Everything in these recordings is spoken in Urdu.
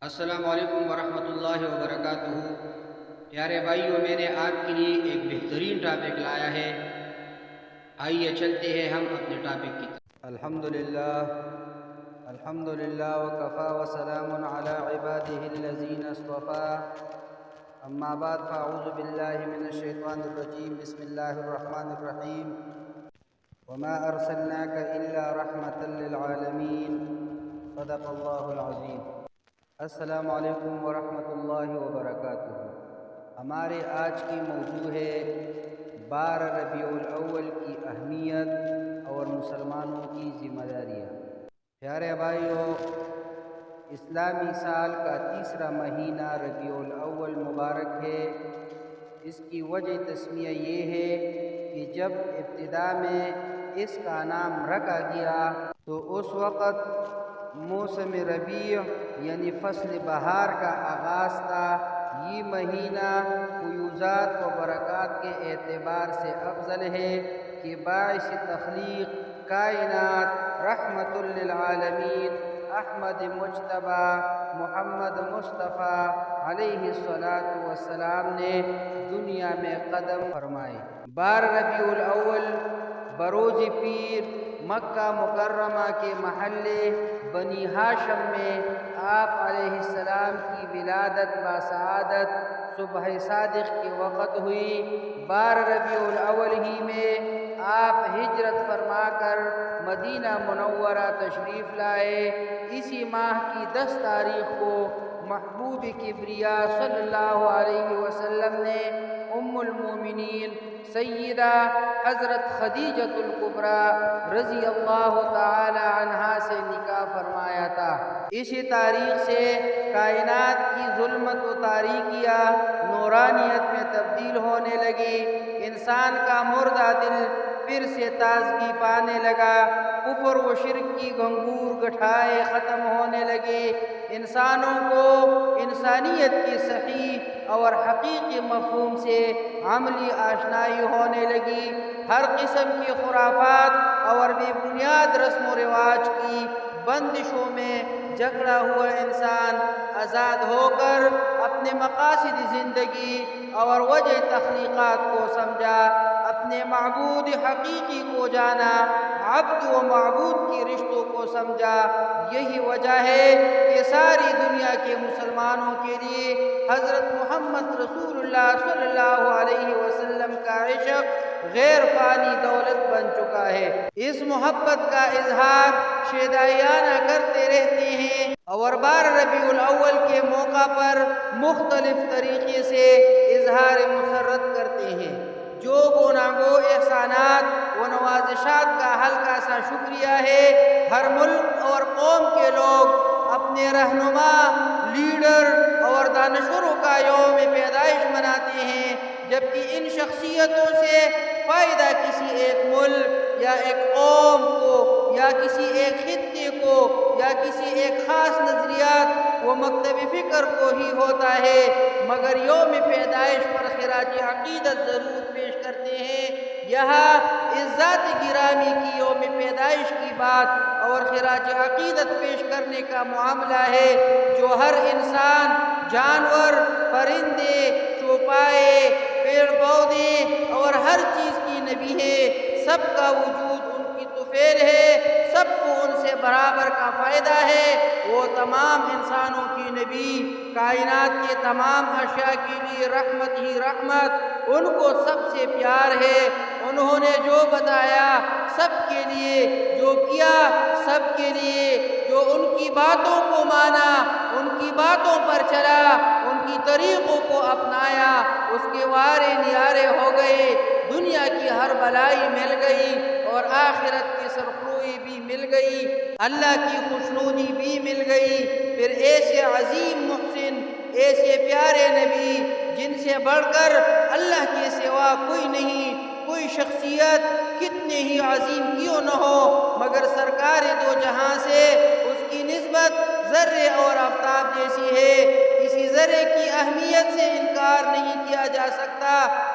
السلام علیکم ورحمۃ اللہ وبرکاتہ۔ پیارے بھائیوں، میں نے آپ کے لیے ایک بہترین ٹاپک لایا ہے۔ آئیے چلتے ہیں ہم اپنے ٹاپک کی طرف۔ الحمد للہ وکفا وسلام علی عباده الذین اصطفى، اما بعد فاعوذ باللہ من الشیطان الرجیم، بسم اللہ الرحمن الرحیم۔ وما ارسلناک الا رحمۃ للعالمین، صدق اللہ العظیم۔ السلام علیکم ورحمۃ اللہ وبرکاتہ۔ ہمارے آج کی موضوع ہے 12 ربیع الاول کی اہمیت اور مسلمانوں کی ذمہ داریاں۔ پیارے بھائیوں، اسلامی سال کا تیسرا مہینہ ربیع الاول مبارک ہے۔ اس کی وجہ تسمیہ یہ ہے کہ جب ابتدا میں اس کا نام رکھا گیا تو اس وقت موسم ربیع یعنی فصل بہار کا آغاز تھا۔ یہ مہینہ فیوزات و برکات کے اعتبار سے افضل ہے کہ باعث تخلیق کائنات رحمت للعالمین احمد مجتبی محمد مصطفیٰ علیہ السلام نے دنیا میں قدم فرمائے۔ 12 ربیع الاول بروز پیر مکہ مکرمہ کے محلے بنی ہاشم میں آپ علیہ السلام کی ولادت بسعادت صبح صادق کے وقت ہوئی۔ 12 ربیع الاول ہی میں آپ ہجرت فرما کر مدینہ منورہ تشریف لائے۔ اسی ماہ کی 10 تاریخ کو محبوب کبریا صلی اللہ علیہ وسلم نے ام المومنین سیدہ حضرت خدیجۃ الکبریٰ رضی اللہ تعالی عنہا سے نکاح فرمایا تھا۔ اسی تاریخ سے کائنات کی ظلمت و تاریکیاں نورانیت میں تبدیل ہونے لگی۔ انسان کا مردہ دل پھر سے تازگی پانے لگا۔ کفر و شرک کی گھنگور گٹھائے ختم ہونے لگے۔ انسانوں کو انسانیت کی صحیح اور حقیقی مفہوم سے عملی آشنائی ہونے لگی۔ ہر قسم کی خرافات اور بے بنیاد رسم و رواج کی بندشوں میں جکڑا ہوا انسان آزاد ہو کر اپنے مقاصد زندگی اور وجہ تخلیقات کو سمجھا، اپنے معبود حقیقی کو جانا، عبد و معبود کے رشتوں کو سمجھا۔ یہی وجہ ہے کہ ساری دنیا کے مسلمانوں کے لیے حضرت محمد رسول اللہ صلی اللہ علیہ وسلم کا عشق غیر فانی دولت بن چکا ہے۔ اس محبت کا اظہار شیدائیانہ کرتے رہتے ہیں اور 12 ربیع الاول کے موقع پر مختلف طریقے سے اظہار مسرت کرتے ہیں۔ جو گناگو احسانات و نوازشات کا ہلکا سا شکریہ ہے۔ ہر ملک اور قوم کے لوگ اپنے رہنما، لیڈر اور دانشوروں کا یوم پیدائش مناتے ہیں، جبکہ ان شخصیتوں سے فائدہ کسی ایک ملک یا ایک قوم کو یا کسی ایک خطے کو یا کسی ایک خاص نظریات و مکتب فکر کو ہی ہوتا ہے، مگر یوم پیدائش پر خراج عقیدت ضرور پیش کرتے ہیں۔ یہاں اس ذات گرامی کی یوم پیدائش کی بات اور خراج عقیدت پیش کرنے کا معاملہ ہے، جو ہر انسان، جانور، پرندے، چوپائے، پیڑ پودے اور ہر چیز کی نبی ہے۔ سب کا وجود ان کی طفیل ہے، سب کو ان سے برابر کا فائدہ ہے۔ وہ تمام انسانوں کی نبی، کائنات کے تمام اشیاء کے لیے رحمت ہی رحمت، ان کو سب سے پیار ہے۔ انہوں نے جو بتایا سب کے لیے، جو کیا سب کے لیے، جو ان کی باتوں کو مانا، ان کی باتوں پر چلا، ان کی طریقوں کو اپنایا، اس کے وارے نیارے ہو گئے۔ دنیا کی ہر بلائی مل گئی اور آخرت کی سرخروئی بھی مل گئی، اللہ کی خوشنودی بھی مل گئی۔ پھر ایسے عظیم محسن، ایسے پیارے نبی جن سے بڑھ کر اللہ کے سوا کوئی نہیں، کوئی شخصیت کتنے ہی عظیم کیوں نہ ہو، مگر سرکار دو جہاں سے اس کی نسبت ذرے اور آفتاب جیسی ہے۔ کسی ذرے کی اہمیت سے انکار نہیں کیا جا سکتا،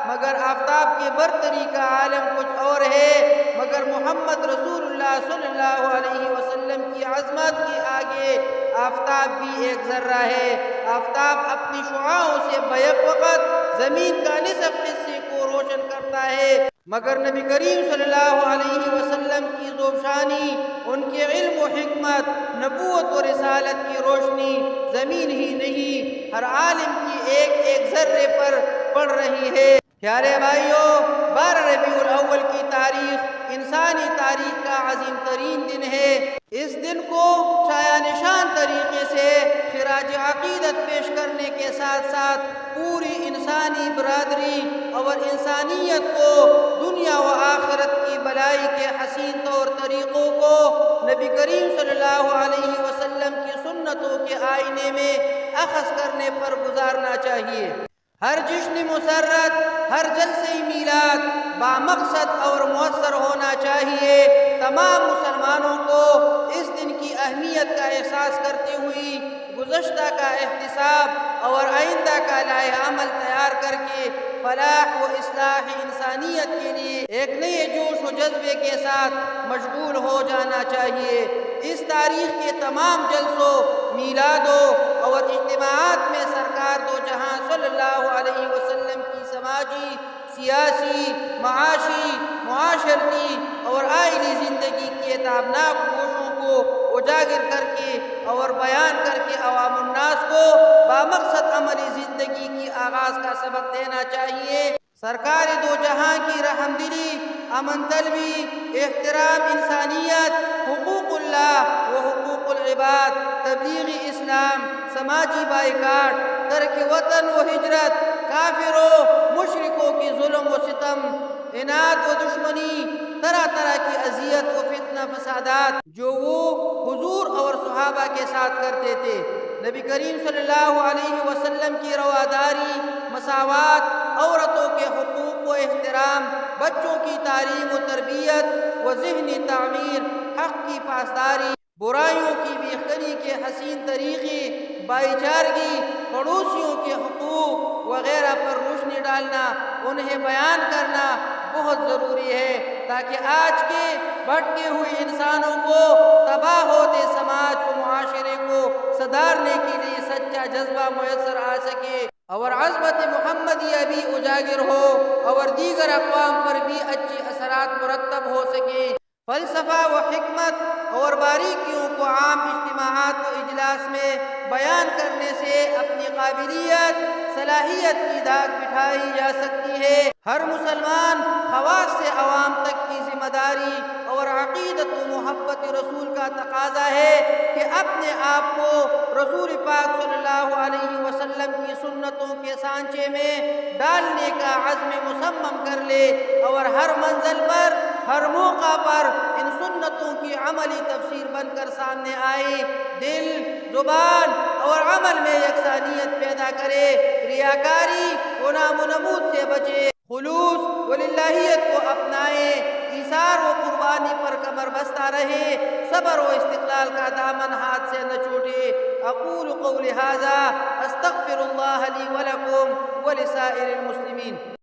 مگر آفتاب کے برتری کا عالم کچھ اور ہے۔ مگر محمد رسول اللہ صلی اللہ علیہ وسلم وسلم کی عظمت کے آگے آفتاب بھی ایک ذرہ ہے۔ آفتاب اپنی شعاعوں سے بیک وقت زمین کا نصف حصے کو روشن کرتا ہے، مگر نبی کریم صلی اللہ علیہ وسلم کی ذوبشانی، ان کے علم و حکمت، نبوت و رسالت کی روشنی زمین ہی نہیں ہر عالم کی ایک ایک ذرے پر پڑ رہی ہے۔ پیارے بھائیو، 12 ربیع الاول کی تاریخ انسانی تاریخ کا عظیم ترین دن ہے۔ اس دن کو شایع نشان طریقے سے خراج عقیدت پیش کرنے کے ساتھ ساتھ پوری انسانی برادری اور انسانیت کو دنیا و آخرت کی بلائی کے حسین طور طریقوں کو نبی کریم صلی اللہ علیہ وسلم کی سنتوں کے آئینے میں اخذ کرنے پر گزارنا چاہیے۔ ہر جشن مسرت، ہر جلسہ میلاد بامقصد اور مؤثر ہونا چاہیے۔ تمام مسلمانوں کو اس دن کی اہمیت کا احساس کرتے ہوئے گزشتہ کا احتساب اور آئندہ کا لائحہ عمل تیار کر کے فلاح و اصلاح انسانیت کے لیے ایک نئے جوش و جذبے کے ساتھ مشغول ہو جانا چاہیے۔ اس تاریخ کے تمام جلسوں، میلادوں اور اجتماعات میں سرکار دو جہاں صلی اللہ علیہ وسلم کی سماجی، سیاسی، معاشی، معاشرتی اور آئینی زندگی کے تابناک گوشوں کو اجاگر کر کے اور بیان کر کے عوام الناس کو بامقصد عملی زندگی کی آغاز کا سبق دینا چاہیے۔ سرکار دو جہاں کی رحم دلی، امن طلبی، احترام انسانیت، حقوق اللہ و حقوق العباد، تبلیغ اسلام، سماجی بائیکاٹ، ترک وطن و ہجرت، کافروں مشرکوں کی ظلم و ستم، اناد و دشمنی، طرح طرح کی اذیت و فتنہ فسادات جو وہ حضور اور صحابہ کے ساتھ کرتے تھے، نبی کریم صلی اللہ علیہ وسلم کی رواداری، مساوات، عورتوں کے حقوق و احترام، بچوں کی تعلیم و تربیت و ذہنی تعمیر، حق کی پاسداری، برائیوں کی بیخبری کے حسین طریقے، بھائی چارگی، پڑوسیوں کے حقوق وغیرہ پر روشنی ڈالنا، انہیں بیان کرنا بہت ضروری ہے تاکہ آج کے بھٹکے ہوئے انسانوں کو، تباہ ہوتے سماج و معاشرے کو سدھارنے کے لیے سچا جذبہ میسر آ سکے اور عظمت محمدیہ بھی اجاگر ہو اور دیگر اقوام پر بھی اچھے اثرات مرتب ہو سکے۔ فلسفہ و حکمت اور باریکیوں کو عام اجتماعات و اجلاس میں بیان کرنے سے اپنی قابلیت، صلاحیت کی داغ بٹھائی جا سکتی ہے۔ ہر مسلمان خواص سے عوام تک کی ذمہ داری اور عقیدت و محبت رسول کا تقاضا ہے کہ اپنے آپ کو رسول پاک صلی اللہ علیہ وسلم کی سنتوں کے سانچے میں ڈالنے کا عزم مصمم کر لے اور ہر منزل پر، ہر موقع پر ان سنتوں کی عملی تفسیر بن کر سامنے آئے، دل، زبان اور عمل میں یکسانیت پیدا کرے، ریاکاری و نام و نمود سے بچے، خلوص و للہیت کو اپنائے، ایثار و قربانی پر کمر بستہ رہے، صبر و استقلال کا دامن ہاتھ سے نہ چھوٹے۔ اقول قولی ھذا استغفر اللہ لی ولکم ولسائر المسلمین۔